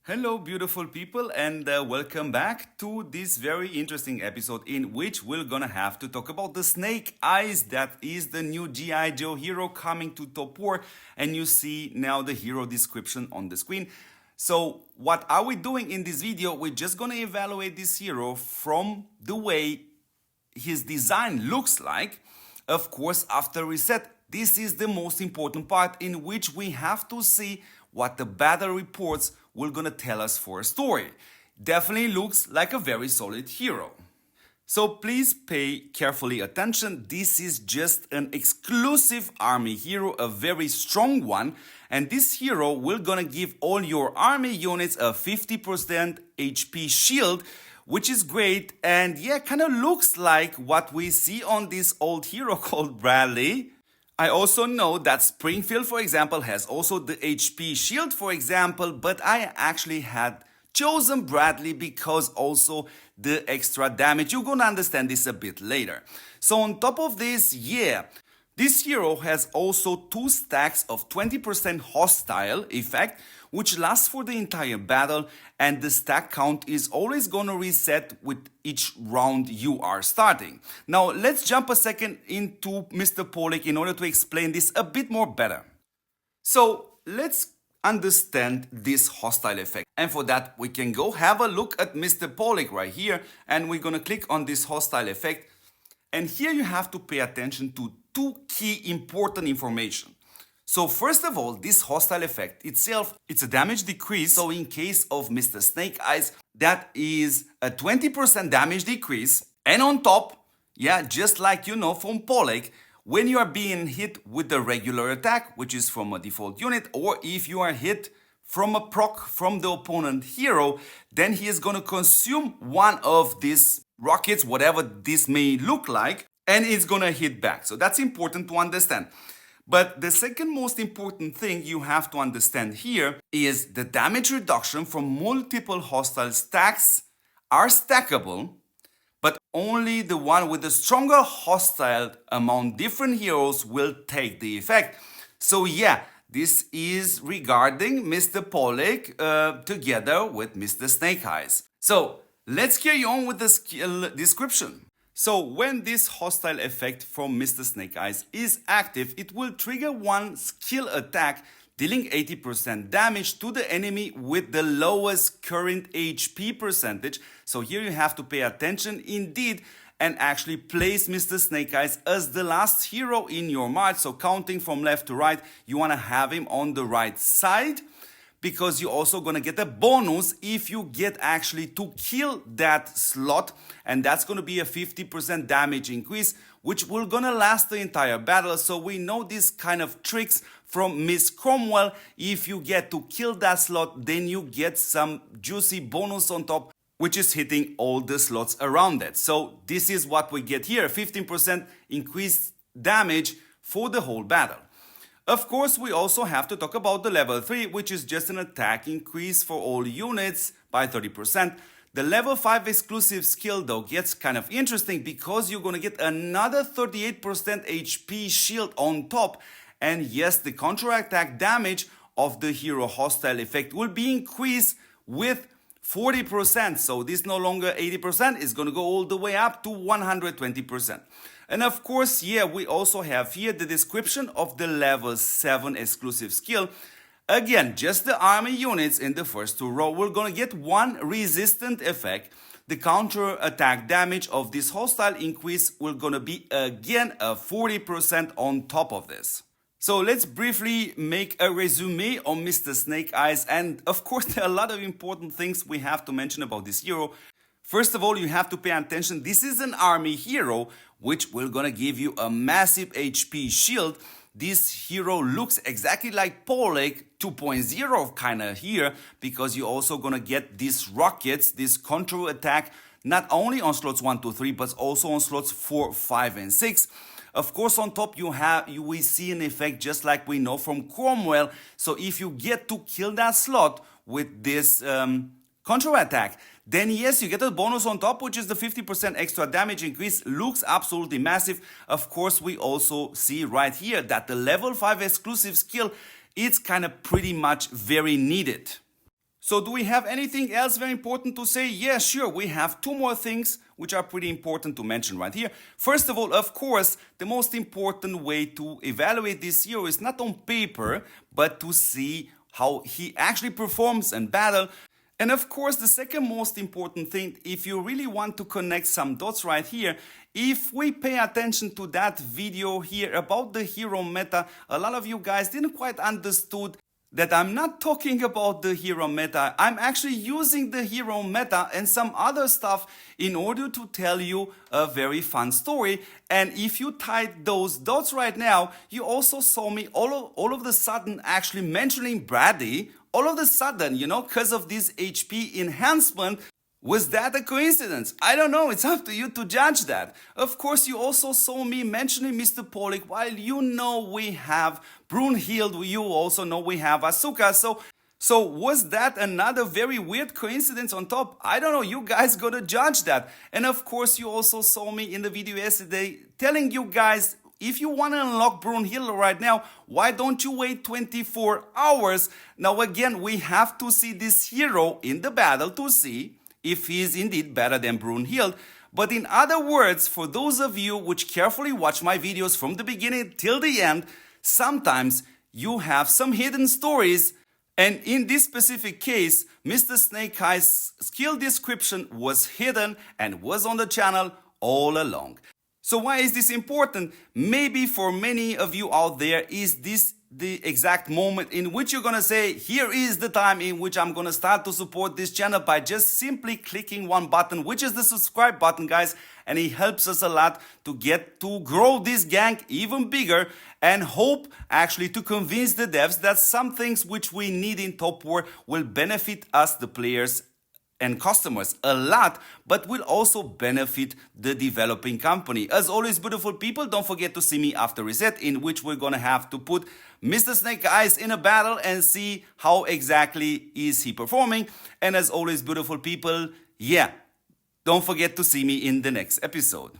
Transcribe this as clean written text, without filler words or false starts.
Hello, beautiful people, and welcome back to this very interesting episode in which we're gonna have to talk about the Snake Eyes. That is the new G.I. Joe hero coming to Top War, and you see now the hero description on the screen. So, what are we doing in this video? We're just gonna evaluate this hero from the way his design looks like. Of course, after reset, this is the most important part in which we have to see what the battle reports will gonna tell us for a story. Definitely looks like a very solid hero. So please pay carefully attention. This is just an exclusive army hero, a very strong one. And this hero will gonna give all your army units a 50% HP shield, which is great. And yeah, kind of looks like what we see on this old hero called Bradley. I also know that Springfield, for example, has also the HP shield, for example, but I actually had chosen Bradley because also the extra damage. You're gonna understand this a bit later. So on top of this, yeah, this hero has also 2 stacks of 20% hostile effect, which lasts for the entire battle, and the stack count is always gonna reset with each round you are starting. Now let's jump a second into Mr. Pollock in order to explain this a bit more better. So let's understand this hostile effect, and for that we can go have a look at Mr. Pollock right here, and we're gonna click on this hostile effect, and here you have to pay attention to 2 key important information. So first of all, this hostile effect itself, it's a damage decrease. So in case of Mr. Snake Eyes, that is a 20% damage decrease. And on top, yeah, just like you know from Pollock, when you are being hit with the regular attack, which is from a default unit, or if you are hit from a proc from the opponent hero, then he is gonna consume one of these rockets, whatever this may look like, and it's gonna hit back. So that's important to understand. But the second most important thing you have to understand here is the damage reduction from multiple hostile stacks are stackable, but only the one with the stronger hostile among different heroes will take the effect. So yeah, this is regarding Mr. Pollock together with Mr. Snake Eyes. So let's carry on with the skill description. So when this hostile effect from Mr. Snake Eyes is active, it will trigger one skill attack dealing 80% damage to the enemy with the lowest current HP percentage. So here you have to pay attention indeed and actually place Mr. Snake Eyes as the last hero in your march. So counting from left to right, you want to have him on the right side, because you're also gonna get a bonus if you get actually to kill that slot, and that's gonna be a 50% damage increase, which will gonna last the entire battle. So we know these kind of tricks from Miss Cromwell. If you get to kill that slot, then you get some juicy bonus on top, which is hitting all the slots around it. So this is what we get here, 15% increased damage for the whole battle. Of course, we also have to talk about the level 3, which is just an attack increase for all units by 30%. The level 5 exclusive skill though gets kind of interesting because you're gonna get another 38% HP shield on top. And yes, the counter-attack damage of the hero hostile effect will be increased with 40%. So this no longer 80%, is gonna go all the way up to 120%. And of course, yeah, we also have here the description of the level 7 exclusive skill. Again, just the army units in the first 2 rows, we're gonna get one resistant effect. The counter attack damage of this hostile increase will gonna be again a 40% on top of this. So let's briefly make a resume on Mr. Snake Eyes, and of course there are a lot of important things we have to mention about this hero. First of all, you have to pay attention, this is an army hero, which will gonna give you a massive HP shield. This hero looks exactly like Pollock 2.0 kinda here, because you're also gonna get these rockets, this counter attack, not only on slots 1, 2, 3, but also on slots 4, 5, and 6. Of course, on top we see an effect just like we know from Cromwell. So if you get to kill that slot with this counter attack, then yes, you get a bonus on top, which is the 50% extra damage increase. Looks absolutely massive. Of course, we also see right here that the level 5 exclusive skill, it's kind of pretty much very needed. So do we have anything else very important to say? Yeah, sure. We have two more things which are pretty important to mention right here. First of all, of course, the most important way to evaluate this hero is not on paper, but to see how he actually performs in battle. And of course, the second most important thing, if you really want to connect some dots right here, if we pay attention to that video here about the hero meta, a lot of you guys didn't quite understood that I'm not talking about the hero meta. I'm actually using the hero meta and some other stuff in order to tell you a very fun story. And if you tied those dots right now, you also saw me all of the sudden actually mentioning Brady. All of a sudden, because of this HP enhancement. Was that a coincidence? I don't know. It's up to you to judge that. Of course, you also saw me mentioning Mr. Pollock. While you know we have Brunhild, you also know we have Asuka. So was that another very weird coincidence on top? I don't know. You guys gotta judge that. And of course, you also saw me in the video yesterday telling you guys, if you want to unlock Brunhild right now, why don't you wait 24 hours? Now again, we have to see this hero in the battle to see if he is indeed better than Brunhild. But in other words, for those of you which carefully watch my videos from the beginning till the end, sometimes you have some hidden stories. And in this specific case, Mr. Snake Eyes' skill description was hidden and was on the channel all along. So why is this important? Maybe for many of you out there, is this the exact moment in which you're gonna say, here is the time in which I'm gonna start to support this channel by just simply clicking one button, which is the subscribe button, guys. And it helps us a lot to grow this gang even bigger and hope actually to convince the devs that some things which we need in Top War will benefit us, the players and customers, a lot, but will also benefit the developing company. As always, beautiful people, don't forget to see me after reset, in which we're gonna have to put Mr. Snake Eyes in a battle and see how exactly is he performing. And as always, beautiful people, yeah, don't forget to see me in the next episode.